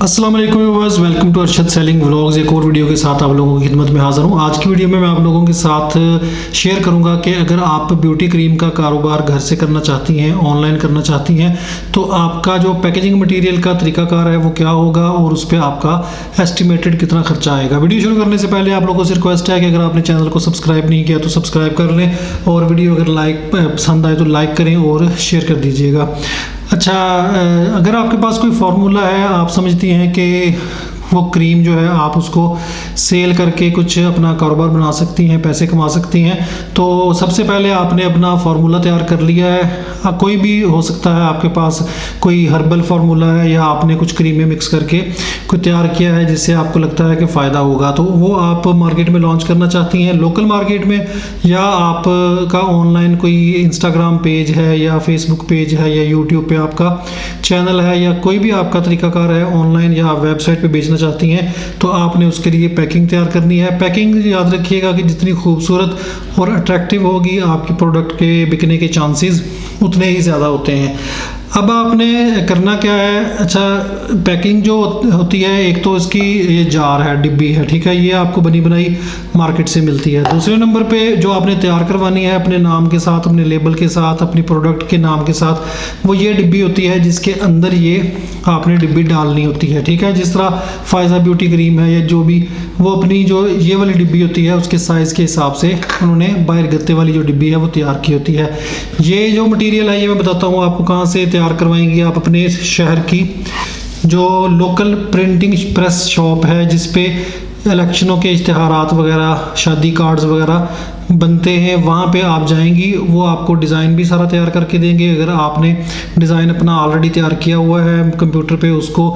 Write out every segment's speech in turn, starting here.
अस्सलाम वालेकुम viewers, welcome to Arshad sailing vlogs. एक और वीडियो के साथ आप लोगों की खिदमत में हाज़िर हूँ। आज की वीडियो में मैं आप लोगों के साथ शेयर करूँगा कि अगर आप ब्यूटी क्रीम का कारोबार घर से करना चाहती हैं, ऑनलाइन करना चाहती हैं, तो आपका जो पैकेजिंग मटेरियल का तरीकाकार है वो क्या होगा और उस पर आपका एस्टिमेटेड कितना खर्चा आएगा। वीडियो शुरू करने से पहले आप लोगों से रिक्वेस्ट है कि अगर आपने चैनल को सब्सक्राइब नहीं किया तो सब्सक्राइब कर लें और वीडियो अगर पसंद आए तो लाइक करें और शेयर कर दीजिएगा। अच्छा, अगर आपके पास कोई फार्मूला है, आप समझती हैं कि वो क्रीम जो है आप उसको सेल करके कुछ अपना कारोबार बना सकती हैं, पैसे कमा सकती हैं, तो सबसे पहले आपने अपना फार्मूला तैयार कर लिया है। कोई भी हो सकता है, आपके पास कोई हर्बल फार्मूला है या आपने कुछ क्रीमें मिक्स करके कुछ तैयार किया है जिससे आपको लगता है कि फ़ायदा होगा, तो वो आप मार्केट में लॉन्च करना चाहती हैं लोकल मार्केट में, या आपका ऑनलाइन कोई इंस्टाग्राम पेज है या फेसबुक पेज है या यूट्यूब पे आपका चैनल है या कोई भी आपका तरीकाकार है ऑनलाइन या वेबसाइट पे बेचना चाहती हैं, तो आपने उसके लिए पैकिंग तैयार करनी है। पैकिंग याद रखिएगा कि जितनी खूबसूरत और अट्रैक्टिव होगी आपकी प्रोडक्ट के बिकने के चांसेस उतने ही ज़्यादा होते हैं। अब आपने करना क्या है, अच्छा पैकिंग जो होती है, एक तो इसकी ये जार है, डिब्बी है, ठीक है, ये आपको बनी बनाई मार्केट से मिलती है। दूसरे नंबर पे जो आपने तैयार करवानी है अपने नाम के साथ, अपने लेबल के साथ, अपनी प्रोडक्ट के नाम के साथ, वो ये डिब्बी होती है जिसके अंदर ये आपने डिब्बी डालनी होती है, ठीक है। जिस तरह फ़ायज़ा ब्यूटी क्रीम है या जो भी, वो अपनी जो ये वाली डिब्बी होती है उसके साइज़ के हिसाब से उन्होंने बाहर गत्ते वाली जो डिब्बी है वो तैयार की होती है। ये जो मटीरियल है ये मैं बताता हूँ आपको कहाँ से तैयार करवाएंगी। आप अपने शहर की जो लोकल प्रिंटिंग प्रेस शॉप है जिस पे इलेक्शनों के इश्तिहारात वगैरह, शादी कार्ड्स वगैरह बनते हैं, वहाँ पे आप जाएंगी, वो आपको डिज़ाइन भी सारा तैयार करके देंगे। अगर आपने डिज़ाइन अपना ऑलरेडी तैयार किया हुआ है कंप्यूटर पे, उसको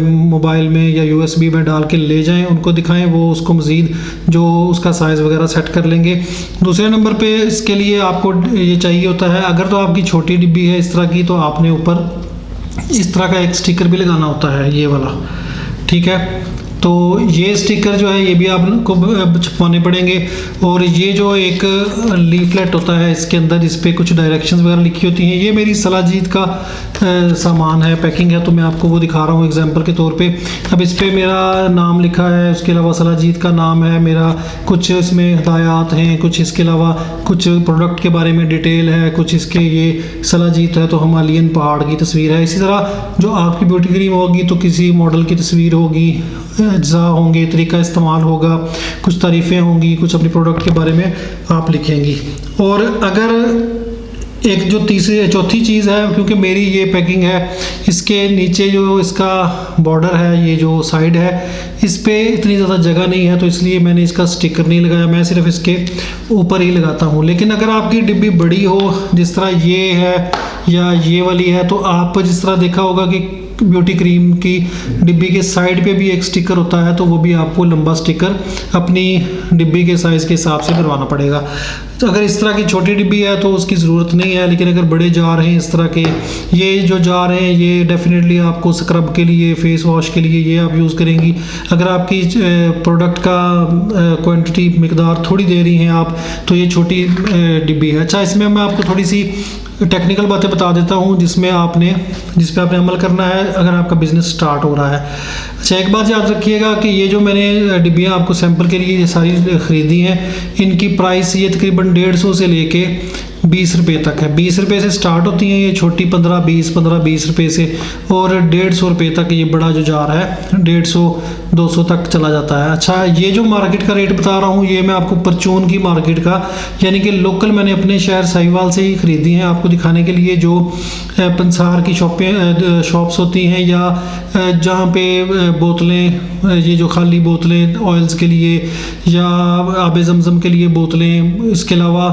मोबाइल में या USB में डाल के ले जाएं, उनको दिखाएं, वो उसको मज़ीद जो उसका साइज़ वगैरह सेट कर लेंगे। दूसरे नंबर पे इसके लिए आपको ये चाहिए होता है, अगर तो आपकी छोटी डिब्बी है इस तरह की, तो आपने ऊपर इस तरह का एक स्टिकर भी लगाना होता है, ये वाला, ठीक है। तो ये स्टिकर जो है ये भी आपको छपवाने पड़ेंगे। और ये जो एक लीफलेट होता है इसके अंदर, इस पर कुछ डायरेक्शंस वगैरह लिखी होती हैं। ये मेरी सलाजीत का सामान है, पैकिंग है, तो मैं आपको वो दिखा रहा हूँ एग्जांपल के तौर पे। अब इस पर मेरा नाम लिखा है, उसके अलावा सलाजीत का नाम है मेरा, कुछ इसमें हदायत हैं, कुछ इसके अलावा कुछ प्रोडक्ट के बारे में डिटेल है, कुछ इसके ये सलाजीत है तो हिमालयन पहाड़ की तस्वीर है। इसी तरह जो आपकी ब्यूटी क्रीम होगी तो किसी मॉडल की तस्वीर होगी, अज्जा होंगे, तरीका इस्तेमाल होगा, कुछ तारीफ़ें होंगी, कुछ अपने प्रोडक्ट के बारे में आप लिखेंगी। और अगर एक जो चौथी चीज़ है, क्योंकि मेरी ये पैकिंग है, इसके नीचे जो इसका बॉर्डर है, ये जो साइड है, इस पे इतनी ज़्यादा जगह नहीं है, तो इसलिए मैंने इसका स्टिकर नहीं लगाया, मैं सिर्फ इसके ऊपर ही लगाता हूँ। लेकिन अगर आपकी डिब्बी बड़ी हो, जिस तरह ये है या ये वाली है, तो आप जिस तरह देखा होगा कि ब्यूटी क्रीम की डिब्बी के साइड पे भी एक स्टिकर होता है, तो वो भी आपको लंबा स्टिकर अपनी डिब्बी के साइज़ के हिसाब से करवाना पड़ेगा। तो अगर इस तरह की छोटी डिब्बी है तो उसकी ज़रूरत नहीं है, लेकिन अगर बड़े जार हैं इस तरह के, ये जो जार हैं ये डेफिनेटली आपको स्क्रब के लिए, फेस वॉश के लिए ये आप यूज़ करेंगी। अगर आपकी प्रोडक्ट का क्वांटिटी मिकदार थोड़ी दे रही हैं आप, तो ये छोटी डिब्बी है। अच्छा, इसमें मैं आपको थोड़ी सी टेक्निकल बातें बता देता हूँ जिस पे आपने अमल करना है अगर आपका बिज़नेस स्टार्ट हो रहा है। अच्छा, एक बात याद रखिएगा कि ये जो मैंने डिब्बियाँ आपको सैंपल के लिए ये सारी ख़रीदी हैं, इनकी प्राइस ये तकरीबन 150 से लेके 20 रुपये तक है। 20 रुपये से स्टार्ट होती हैं ये छोटी, 15-20 रुपये से, और 150 रुपये तक ये बड़ा जो जार है 150-200 तक चला जाता है। अच्छा, ये जो मार्केट का रेट बता रहा हूँ ये मैं आपको परचून की मार्केट का, यानी कि लोकल मैंने अपने शहर साहिवाल से ही ख़रीदी हैं, आपको दिखाने के लिए। जो पंसार की शॉप्स होती हैं या जहाँ पे बोतलें, ये जो खाली बोतलें ऑयल्स के लिए या आबे ज़मज़म के लिए बोतलें, इसके अलावा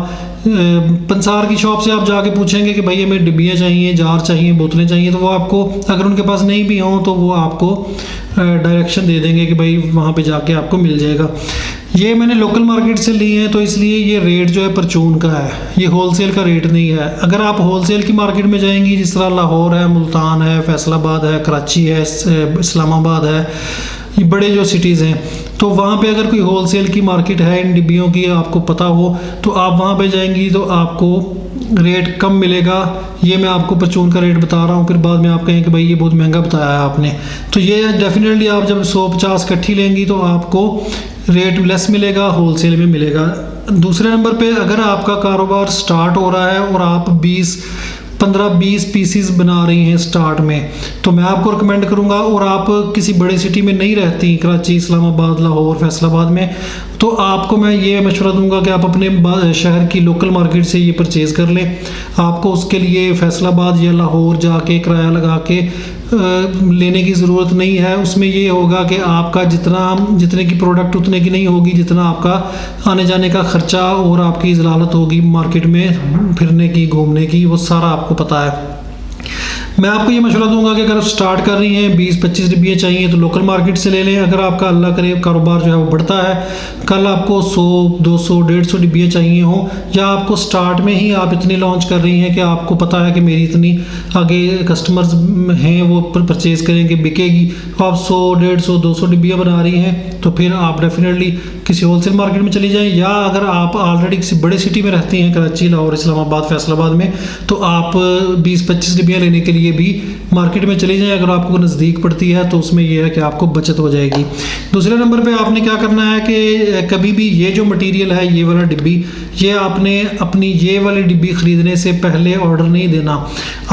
पंसार की शॉप से आप जाके पूछेंगे कि भाई हमें डिब्बियाँ चाहिए, जार चाहिए, बोतलें चाहिए, तो वो आपको, अगर उनके पास नहीं भी हों तो वो आपको डायरेक्शन दे देंगे कि भाई वहाँ पे जाके आपको मिल जाएगा। ये मैंने लोकल मार्केट से ली हैं, तो इसलिए ये रेट जो है परचून का है, ये होलसेल का रेट नहीं है। अगर आप होलसेल की मार्केट में जाएंगी, जिस तरह लाहौर है, मुल्तान है, फैसलाबाद है, कराची है, इस्लामाबाद है, ये बड़े जो सिटीज़ हैं, तो वहाँ पे अगर कोई होलसेल की मार्केट है इन डिब्बियों की, आपको पता हो, तो आप वहाँ पे जाएंगी तो आपको रेट कम मिलेगा। ये मैं आपको परचून का रेट बता रहा हूँ, फिर बाद में आप कहें कि भाई ये बहुत महंगा बताया है आपने। तो ये डेफिनेटली आप जब 150 इकट्ठी लेंगी तो आपको रेट लेस मिलेगा, होलसेल में मिलेगा। दूसरे नंबर पे अगर आपका कारोबार स्टार्ट हो रहा है और आप 15-20 पीसीज बना रही हैं स्टार्ट में, तो मैं आपको रिकमेंड करूंगा, और आप किसी बड़े सिटी में नहीं रहती, कराची, इस्लामाबाद, लाहौर, फैसलाबाद में, तो आपको मैं ये मशवरा दूंगा कि आप अपने शहर की लोकल मार्केट से ये परचेज़ कर लें। आपको उसके लिए फैसलाबाद या लाहौर जाके किराया लगा के लेने की ज़रूरत नहीं है। उसमें ये होगा कि आपका जितने की प्रोडक्ट उतने की नहीं होगी जितना आपका आने जाने का ख़र्चा और आपकी ज़लालत होगी मार्केट में फिरने की, घूमने की, वो सारा आपको पता है। मैं आपको ये मशवरा दूंगा कि अगर आप स्टार्ट कर रही हैं, 20-25 डिब्बियाँ चाहिए तो लोकल मार्केट से ले लें। अगर आपका अल्लाह करे कारोबार जो है वो बढ़ता है, कल आपको 100, 200, 150 डिब्बियाँ चाहिए हों, या आपको स्टार्ट में ही आप इतनी लॉन्च कर रही हैं कि आपको पता है कि मेरी इतनी आगे कस्टमर्स हैं वो परचेज़ करेंगे, बिकेगी, तो आप 100, 150, 200 डिब्बियाँ बना रही हैं, तो फिर आप डेफिनेटली किसी होलसेल मार्केट में चली जाएं। या अगर आप ऑलरेडी किसी बड़े सिटी में रहती हैं, कराची, लाहौर, इस्लामाबाद, फैसलाबाद में, तो आप 20-25 डिब्बियाँ लेने के लिए भी मार्केट में चली जाएं। अगर आपको नज़दीक पड़ती है तो उसमें यह है कि आपको बचत हो जाएगी। दूसरे नंबर पे आपने क्या करना है कि कभी भी ये जो मटेरियल है, ये वाला डिब्बी, ये आपने अपनी ये वाली डिब्बी ख़रीदने से पहले ऑर्डर नहीं देना।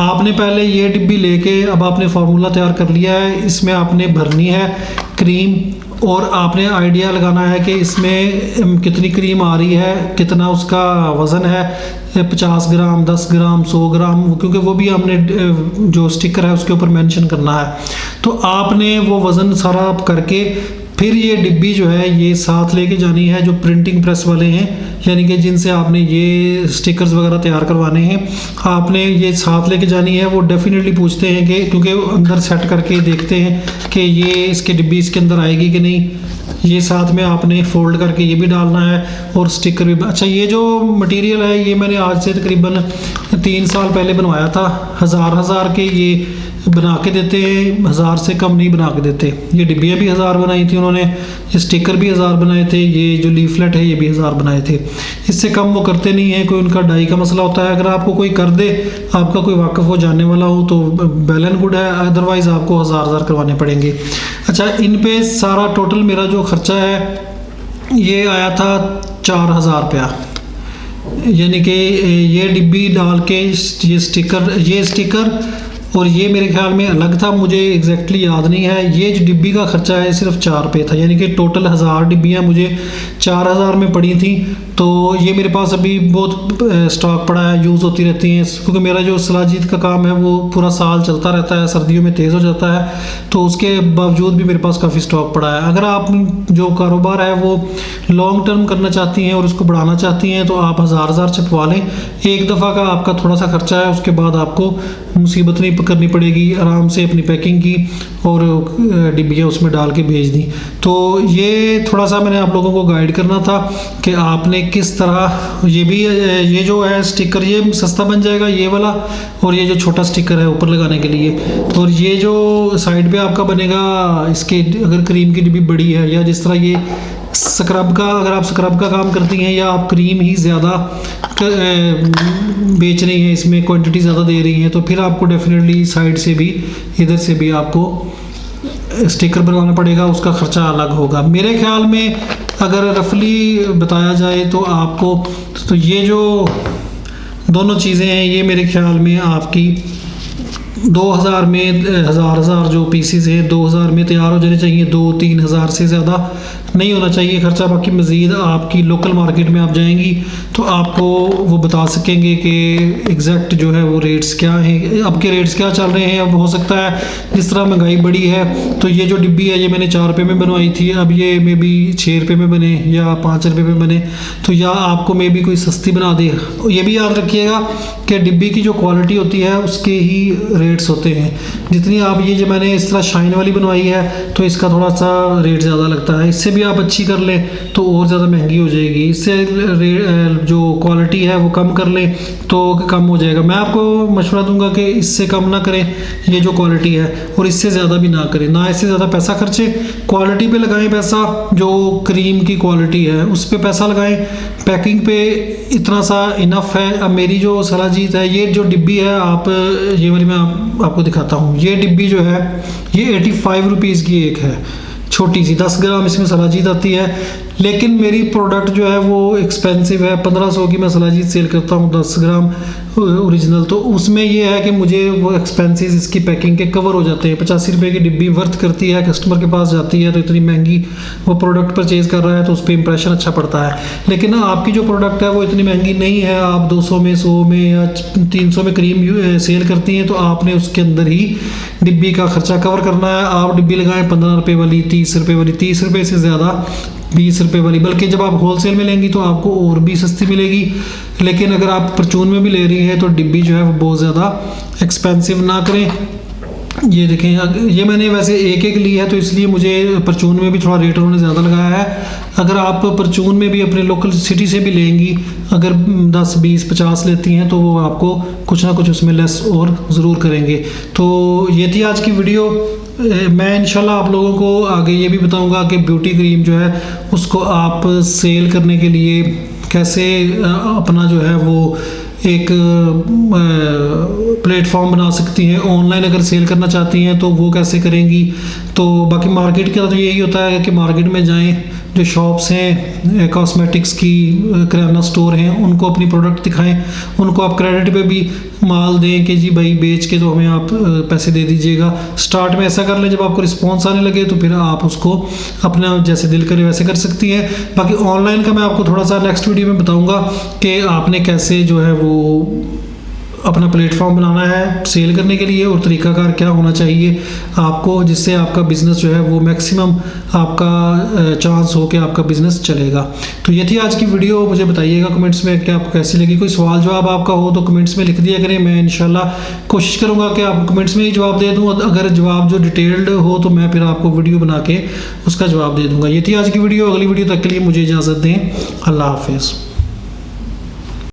आपने पहले ये डिब्बी लेके, अब आपने फार्मूला तैयार कर लिया है, इसमें आपने भरनी है क्रीम, और आपने आइडिया लगाना है कि इसमें कितनी क्रीम आ रही है, कितना उसका वज़न है, 50 ग्राम, 10 ग्राम, 100 ग्राम, क्योंकि वो भी हमने जो स्टिकर है उसके ऊपर मेंशन करना है। तो आपने वो वज़न सारा करके फिर ये डिब्बी जो है ये साथ लेके जानी है, जो प्रिंटिंग प्रेस वाले हैं, यानी कि जिनसे आपने ये स्टिकर्स वगैरह तैयार करवाने हैं, आपने ये साथ लेके जानी है। वो डेफिनेटली पूछते हैं कि, क्योंकि अंदर सेट करके देखते हैं कि ये इसकी डिब्बी इसके अंदर आएगी कि नहीं, ये साथ में आपने फोल्ड करके ये भी डालना है, और स्टिकर भी। अच्छा, ये जो मटेरियल है ये मैंने आज से तकरीबन 3 साल पहले बनवाया था। हज़ार के ये बना के देते हैं, 1000 से कम नहीं बना के देते। ये डिब्बियाँ भी 1000 बनाई थी उन्होंने, ये स्टिकर भी 1000 बनाए थे, ये जो लीफलेट है ये भी 1000 बनाए थे। इससे कम वो करते नहीं हैं, कोई उनका डाई का मसला होता है। अगर आपको कोई कर दे, आपका कोई वाकिफ़ हो जानने वाला हो, तो वेल एंड गुड है, अदरवाइज़ आपको 1000 करवाने पड़ेंगे। अच्छा, इन पे सारा टोटल मेरा जो ख़र्चा है ये आया था 4000 रुपया, यानी कि ये डिब्बी डाल के ये स्टिकर और ये मेरे ख्याल में अलग था, मुझे एग्जैक्टली याद नहीं है। ये जो डिब्बी का ख़र्चा है सिर्फ 4 रुपये था, यानी कि टोटल 1000 डिब्बियाँ मुझे 4000 में पड़ी थी। तो ये मेरे पास अभी बहुत स्टॉक पड़ा है, यूज़ होती रहती हैं, क्योंकि मेरा जो सलाजीत का काम है वो पूरा साल चलता रहता है, सर्दियों में तेज़ हो जाता है, तो उसके बावजूद भी मेरे पास काफ़ी स्टॉक पड़ा है। अगर आप जो कारोबार है वो लॉन्ग टर्म करना चाहती हैं और उसको बढ़ाना चाहती हैं, तो आप 1000 छपवा लें। एक दफ़ा का आपका थोड़ा सा खर्चा है, उसके बाद आपको मुसीबत नहीं करनी पड़ेगी, आराम से अपनी पैकिंग की और डिब्बियाँ उसमें डाल के भेज दी। तो ये थोड़ा सा मैंने आप लोगों को गाइड करना था कि आपने किस तरह, ये जो है स्टिकर ये सस्ता बन जाएगा ये वाला, और ये जो छोटा स्टिकर है ऊपर लगाने के लिए, और ये जो साइड पे आपका बनेगा, इसके अगर क्रीम की डिब्बी बड़ी है, या जिस तरह ये स्क्रब का, अगर आप स्क्रब का काम करती हैं या आप क्रीम ही ज़्यादा बेच रही हैं, इसमें क्वांटिटी ज़्यादा दे रही हैं, तो फिर आपको डेफिनेटली साइड से भी, इधर से भी आपको स्टिकर बनवाना पड़ेगा, उसका ख़र्चा अलग होगा। मेरे ख्याल में अगर रफली बताया जाए तो आपको, तो ये जो दोनों चीज़ें हैं ये मेरे ख्याल में आपकी 2000 में, हज़ार जो पीसीज हैं 2000 में तैयार हो जाने चाहिए। 2-3 हज़ार से ज़्यादा नहीं होना चाहिए खर्चा। बाकी मज़ीद आपकी लोकल मार्केट में आप जाएंगी तो आपको वो बता सकेंगे कि एग्जैक्ट जो है वो रेट्स क्या हैं, अब के रेट्स क्या चल रहे हैं। अब हो सकता है जिस तरह महंगाई बढ़ी है, तो ये जो डिब्बी है ये मैंने 4 रुपये में बनवाई थी, अब ये मे बी 6 रुपये में बने या 5 रुपये में बने, तो या आपको मे बी कोई सस्ती बना दे। ये भी याद रखिएगा कि डिब्बी की जो क्वालिटी होती है उसके ही रेट रेट्स होते हैं। जितनी आप ये जो मैंने इस तरह शाइन वाली बनवाई है तो इसका थोड़ा सा रेट ज़्यादा लगता है। इससे भी आप अच्छी कर लें तो और ज़्यादा महंगी हो जाएगी। इससे जो क्वालिटी है वो कम कर लें तो कम हो जाएगा। मैं आपको मशवरा दूंगा कि इससे कम ना करें ये जो क्वालिटी है, और इससे ज़्यादा भी ना करें, ना इससे ज़्यादा पैसा खर्चें। क्वालिटी पे लगाएं पैसा, जो क्रीम की क्वालिटी है उस पे पैसा लगाएं। पैकिंग पे इतना सा इनफ है। अब मेरी जो सलाह जीत है, ये जो डिब्बी है, आप ये वाली मैं आपको दिखाता हूँ। ये डिब्बी जो है ये 85 रुपीज़ की एक है, छोटी सी 10 ग्राम इसमें सलाजीत आती है। लेकिन मेरी प्रोडक्ट जो है वो एक्सपेंसिव है, 1500 की मैं सलाजीत सेल करता हूँ 10 ग्राम ओरिजिनल। तो उसमें ये है कि मुझे वो एक्सपेंसेस इसकी पैकिंग के कवर हो जाते हैं। 85 रुपये की डिब्बी वर्थ करती है, कस्टमर के पास जाती है तो इतनी महंगी वो प्रोडक्ट परचेज़ कर रहा है तो उस पर इंप्रेशन अच्छा पड़ता है। लेकिन आपकी जो प्रोडक्ट है वो इतनी महंगी नहीं है, आप 200 में 100 में या 300 में क्रीम सेल करती हैं तो आपने उसके अंदर ही डिब्बी का खर्चा कवर करना है। आप डिब्बी लगाएं 15 रुपये वाली, 30 रुपये वाली, 30 रुपये से ज़्यादा 20 रुपये वाली, बल्कि जब आप होलसेल में लेंगी तो आपको और भी सस्ती मिलेगी। लेकिन अगर आप परचून में भी ले रही हैं तो डिब्बी जो है वो बहुत ज़्यादा एक्सपेंसिव ना करें। ये देखें, ये मैंने वैसे एक एक ली है तो इसलिए मुझे परचून में भी थोड़ा रेट उन्होंने ज़्यादा लगाया है। अगर आप परचून में भी अपने लोकल सिटी से भी लेंगी, अगर 10, 20, 50 लेती हैं तो वो आपको कुछ ना कुछ उसमें लेस और ज़रूर करेंगे। तो ये थी आज की वीडियो। मैं इंशाल्लाह आप लोगों को आगे ये भी बताऊंगा कि ब्यूटी क्रीम जो है उसको आप सेल करने के लिए कैसे अपना जो है वो एक प्लेटफॉर्म बना सकती हैं। ऑनलाइन अगर सेल करना चाहती हैं तो वो कैसे करेंगी। तो बाकी मार्केट का तो यही होता है कि मार्केट में जाएं, जो शॉप्स हैं कॉस्मेटिक्स की, किराना स्टोर हैं, उनको अपनी प्रोडक्ट दिखाएं। उनको आप क्रेडिट पे भी माल दें कि जी भाई बेच के तो हमें आप पैसे दे दीजिएगा। स्टार्ट में ऐसा कर लें, जब आपको रिस्पॉन्स आने लगे तो फिर आप उसको अपना जैसे दिल करे वैसे कर सकती हैं। बाकी ऑनलाइन का मैं आपको थोड़ा सा नेक्स्ट वीडियो में बताऊंगा कि आपने कैसे जो है वो अपना प्लेटफॉर्म बनाना है सेल करने के लिए, और तरीकाकार क्या होना चाहिए आपको, जिससे आपका बिज़नेस जो है वो मैक्सिमम आपका चांस हो कि आपका बिज़नेस चलेगा। तो ये थी आज की वीडियो। मुझे बताइएगा कमेंट्स में कि आपको कैसी लगी। कोई सवाल जवाब आपका हो तो कमेंट्स में लिख दिया करें। मैं इंशाल्लाह कोशिश करूँगा कि आपको कमेंट्स में ही जवाब दे दूँ। अगर जवाब जो डिटेल्ड हो तो मैं फिर आपको वीडियो बना के उसका जवाब दे दूँगा। ये थी आज की वीडियो। अगली वीडियो तक के लिए मुझे इजाज़त दें। अल्लाह हाफिज़।